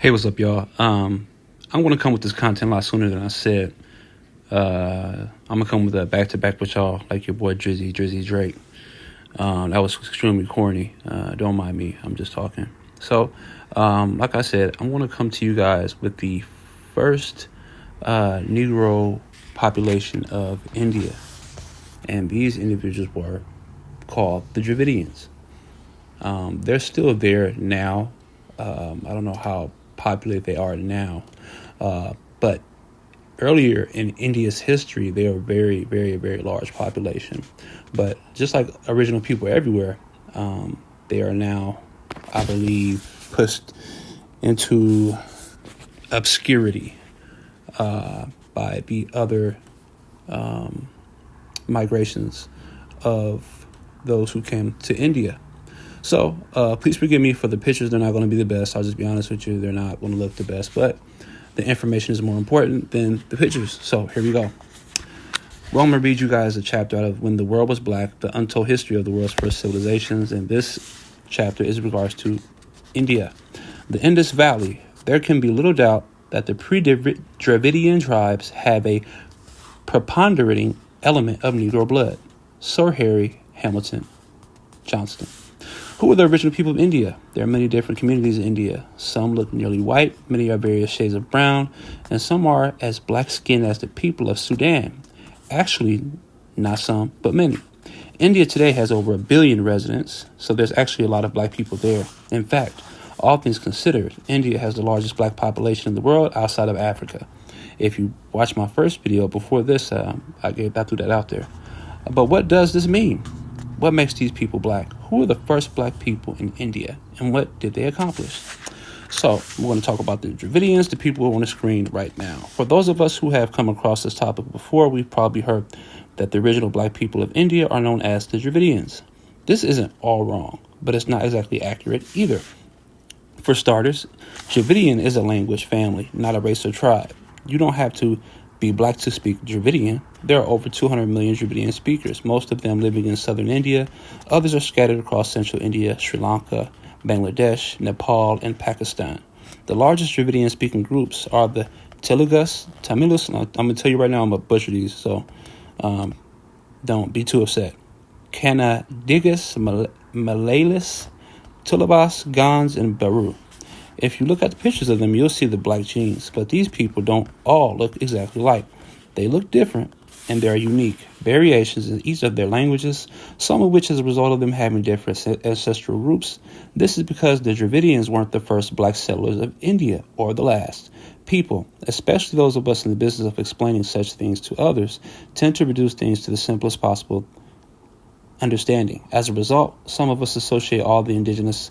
Hey, what's up, y'all? I'm going to come with this content a lot sooner than I said. I'm going to come with a back-to-back with y'all, like your boy Drizzy Drake. That was extremely corny. Don't mind me. I'm just talking. So, like I said, I'm going to come to you guys with the first Negro population of India. And these individuals were called the Dravidians. They're still there now. I don't know how populated they are now, but earlier in India's history, they were very, very, very large population. But just like original people everywhere, they are now, I believe, pushed into obscurity by the other migrations of those who came to India. So please forgive me for the pictures. They're not going to be the best. I'll just be honest with you. They're not going to look the best. But the information is more important than the pictures. So here we go. Well, I'm going to read you guys a chapter out of When the World Was Black, the untold history of the world's first civilizations. And this chapter is in regards to India. The Indus Valley. There can be little doubt that the pre-Dravidian tribes have a preponderating element of Negro blood. Sir Harry Hamilton Johnston. Who are the original people of India? There are many different communities in India. Some look nearly white, many are various shades of brown, and some are as black-skinned as the people of Sudan. Actually, not some, but many. India today has over 1 billion residents, so there's actually a lot of black people there. In fact, all things considered, India has the largest black population in the world outside of Africa. If you watched my first video before this, I threw that out there. But what does this mean? What makes these people black? Who were the first black people in India, and what did they accomplish? So we're going to talk about the Dravidians, the people who are on the screen right now. For those of us who have come across this topic before, we've probably heard that the original black people of India are known as the Dravidians. This isn't all wrong, but it's not exactly accurate either. For starters, Dravidian is a language family, not a race or tribe. You don't have to be black to speak Dravidian. There are over 200 million Dravidian speakers, most of them living in southern India. Others are scattered across central India, Sri Lanka, Bangladesh, Nepal, and Pakistan. The largest Dravidian speaking groups are the Telugus, Tamilus. I'm going to tell you right now, I'm going to butcher these, so don't be too upset. Kannadigas, Malayalis, Tulabas, Gans, and Baru. If you look at the pictures of them, you'll see the black genes, but these people don't all look exactly alike. They look different, and there are unique variations in each of their languages, some of which is a result of them having different ancestral roots. This is because the Dravidians weren't the first black settlers of India, or the last. People, especially those of us in the business of explaining such things to others, tend to reduce things to the simplest possible understanding. As a result, some of us associate all the indigenous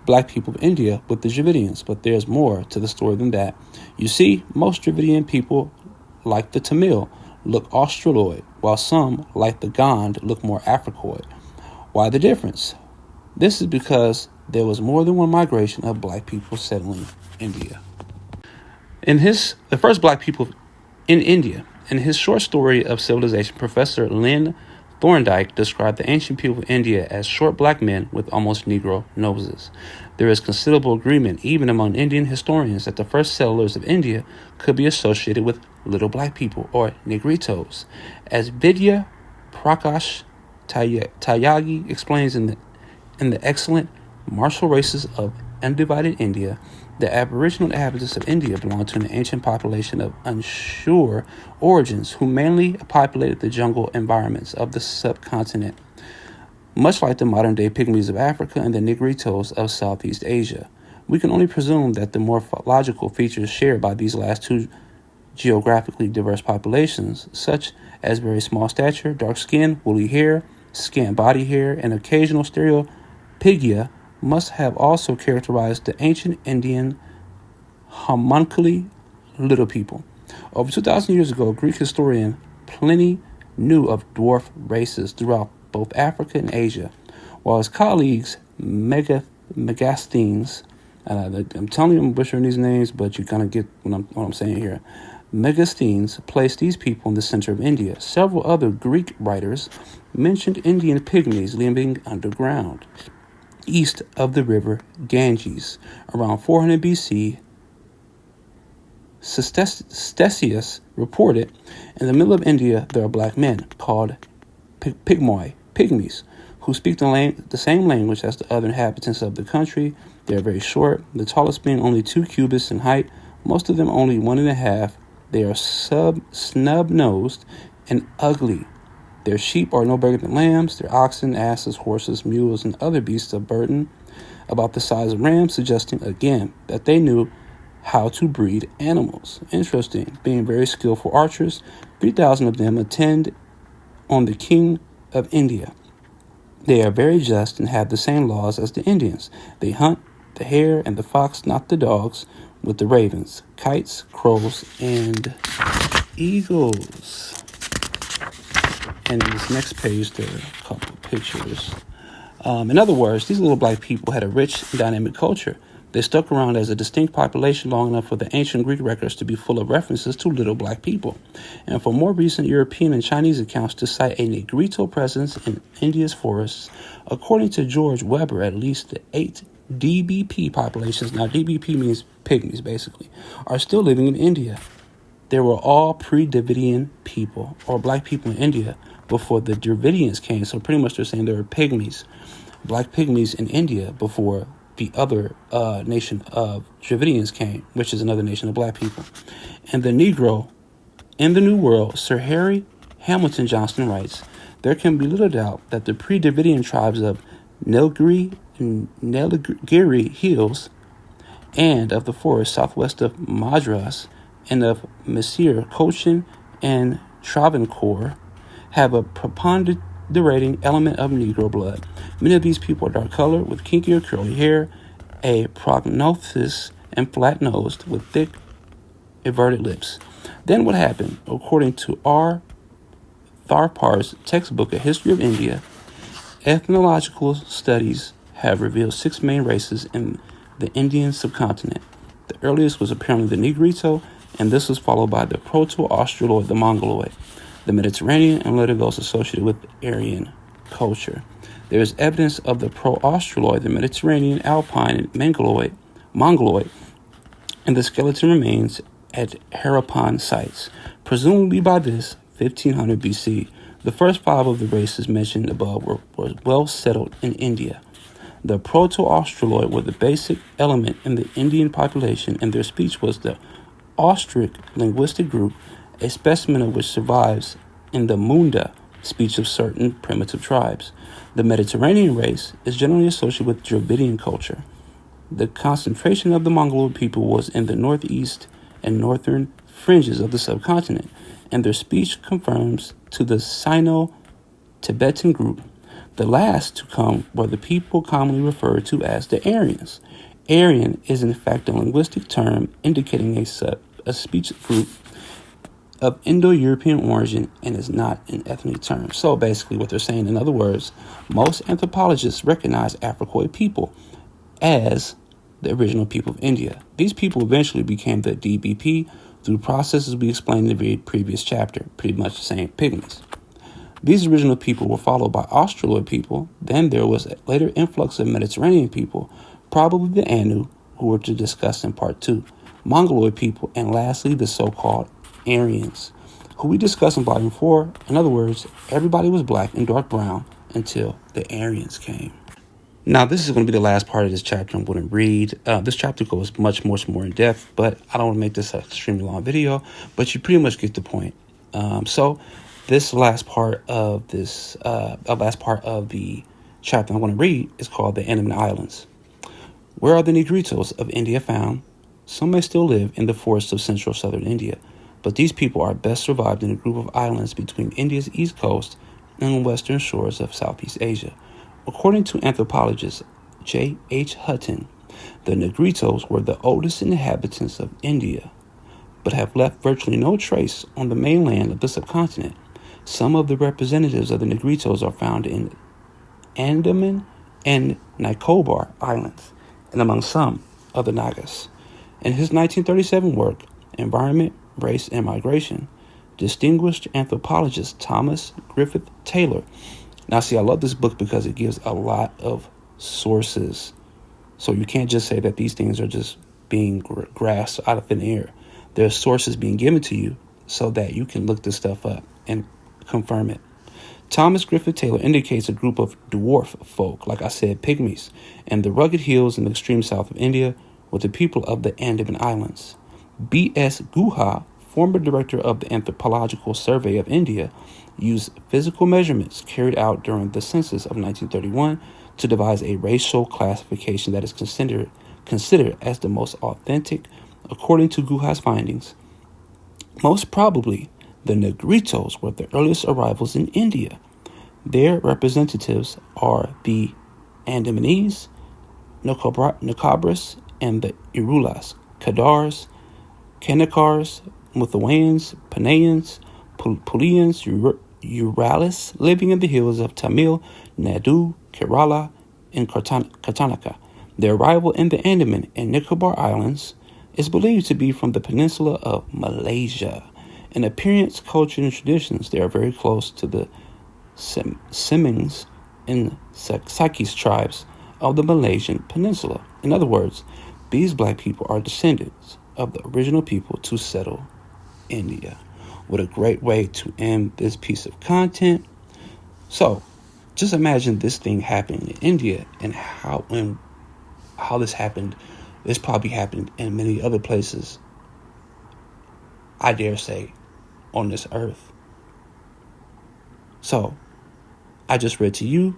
black people of India with the Dravidians, but there's more to the story than that. You see, most Dravidian people, like the Tamil, look Australoid, while some, like the Gand, look more Africoid. Why the difference? This is because there was more than one migration of black people settling India. The first black people in India, in his short story of civilization, Professor Lynn Thorndike described the ancient people of India as short black men with almost Negro noses. There is considerable agreement, even among Indian historians, that the first settlers of India could be associated with little black people, or negritos. As Vidya Prakash Tyagi explains in the excellent Martial Races of Undivided India, the aboriginal inhabitants of India belonged to an ancient population of unsure origins who mainly populated the jungle environments of the subcontinent, much like the modern-day pygmies of Africa and the negritos of Southeast Asia. We can only presume that the morphological features shared by these last two geographically diverse populations, such as very small stature, dark skin, woolly hair, scant body hair, and occasional stereopygia, must have also characterized the ancient Indian homunculi little people. Over 2,000 years ago, Greek historian Pliny knew of dwarf races throughout both Africa and Asia, while his colleagues Megasthenes, I'm telling you I'm butchering these names, but you're going to get what I'm saying here. Megasthenes placed these people in the center of India. Several other Greek writers mentioned Indian pygmies living underground. east of the river Ganges. Around 400 BC, Ctesias reported, in the middle of India there are black men called pygmies, who speak the same language as the other inhabitants of the country. They are very short, the tallest being only 2 cubits in height, most of them only 1.5. They are snub-nosed and ugly. Their sheep are no bigger than lambs, their oxen, asses, horses, mules, and other beasts of burden, about the size of rams, suggesting again that they knew how to breed animals. Interesting. Being very skillful archers, 3,000 of them attend on the king of India. They are very just and have the same laws as the Indians. They hunt the hare and the fox, not the dogs, with the ravens, kites, crows, and eagles. And in this next page, there are a couple of pictures. In other words, these little black people had a rich and dynamic culture. They stuck around as a distinct population long enough for the ancient Greek records to be full of references to little black people, and for more recent European and Chinese accounts to cite a Negrito presence in India's forests. According to George Weber, at least the 8 DBP populations, now DBP means pygmies basically, are still living in India. They were all pre-Dravidian people, or black people in India, before the Dravidians came. So pretty much they're saying there were pygmies, black pygmies in India before the other nation of Dravidians came, which is another nation of black people. And the Negro in the New World, Sir Harry Hamilton Johnston writes, there can be little doubt that the pre-Dravidian tribes of Nilgiri Hills and of the forest southwest of Madras and of Messir Cochin and Travancore have a preponderating element of Negro blood. Many of these people are dark colored with kinky or curly hair, a prognosis, and flat-nosed with thick, everted lips. Then what happened? According to R. Tharpar's textbook, A History of India, ethnological studies have revealed 6 main races in the Indian subcontinent. The earliest was apparently the Negrito, and this was followed by the Proto-Australoid, the Mongoloid, the Mediterranean, and later those associated with Aryan culture. There is evidence of the Pro-Australoid, the Mediterranean, Alpine, and Mongoloid, and the skeleton remains at Harappan sites. Presumably by this, 1500 BC, the first 5 of the races mentioned above were well settled in India. The Proto-Australoid were the basic element in the Indian population, and their speech was the Austric linguistic group, a specimen of which survives in the Munda speech of certain primitive tribes. The Mediterranean race is generally associated with Dravidian culture. The concentration of the Mongoloid people was in the northeast and northern fringes of the subcontinent, and their speech confirms to the Sino-Tibetan group. The last to come were the people commonly referred to as the Aryans. Aryan is in fact a linguistic term indicating a speech group of Indo-European origin and is not an ethnic term. So basically what they're saying, in other words, most anthropologists recognize Africoid people as the original people of India. These people eventually became the DBP through processes we explained in the previous chapter, pretty much the same pygmies. These original people were followed by Australoid people. Then there was a later influx of Mediterranean people, probably the Anu, who we're to discuss in part 2, Mongoloid people, and lastly the so-called Aryans, who we discussed in volume 4. In other words, everybody was black and dark brown until the Aryans came. Now, this is going to be the last part of this chapter I'm going to read. This chapter goes much more in depth, but I don't want to make this an extremely long video, but you pretty much get the point. So this last part of the chapter I'm going to read is called The Andaman Islands. Where are the Negritos of India found? Some may still live in the forests of central southern India, but these people are best survived in a group of islands between India's east coast and western shores of Southeast Asia. According to anthropologist J. H. Hutton, the Negritos were the oldest inhabitants of India, but have left virtually no trace on the mainland of the subcontinent. Some of the representatives of the Negritos are found in Andaman and Nicobar Islands, and among some of the Nagas. In his 1937 work, Environment, Race, and Migration, distinguished anthropologist Thomas Griffith Taylor. Now, see, I love this book because it gives a lot of sources. So you can't just say that these things are just being grasped out of thin air. There's sources being given to you so that you can look this stuff up and confirm it. Thomas Griffith Taylor indicates a group of dwarf folk, like I said, pygmies, and the rugged hills in the extreme south of India with the people of the Andaman Islands. B.S. Guha, former director of the Anthropological Survey of India, used physical measurements carried out during the census of 1931 to devise a racial classification that is considered as the most authentic. According to Guha's findings, most probably the Negritos were the earliest arrivals in India. Their representatives are the Andamanese, Nacabras, and the Irulas, Kadars, Kanakars, Muthuans, Panayans, Pulians, Uralis, living in the hills of Tamil Nadu, Kerala, and Karnataka. Their arrival in the Andaman and Nicobar Islands is believed to be from the peninsula of Malaysia. In appearance, culture, and traditions, they are very close to the Semings and Sakis tribes of the Malaysian peninsula. In other words, these black people are descendants of the original people to settle India. What a great way to end this piece of content. So, just imagine this thing happening in India and how this happened. This probably happened in many other places, I dare say, on this earth. So, I just read to you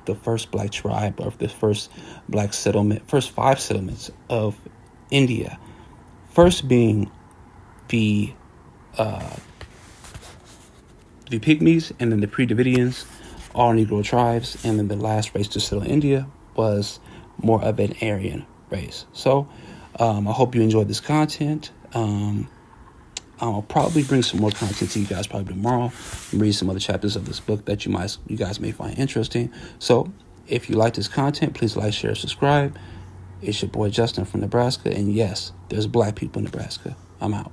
the first black tribe, or the first black settlement, first 5 settlements of India. First being the Pygmies, and then the Pre-Davidians, all Negro tribes, and then the last race to settle India was more of an Aryan race. So, I hope you enjoyed this content. I'll probably bring some more content to you guys probably tomorrow and read some other chapters of this book that you guys may find interesting. So if you like this content, please like, share, subscribe. It's your boy Justin from Nebraska. And yes, there's black people in Nebraska. I'm out.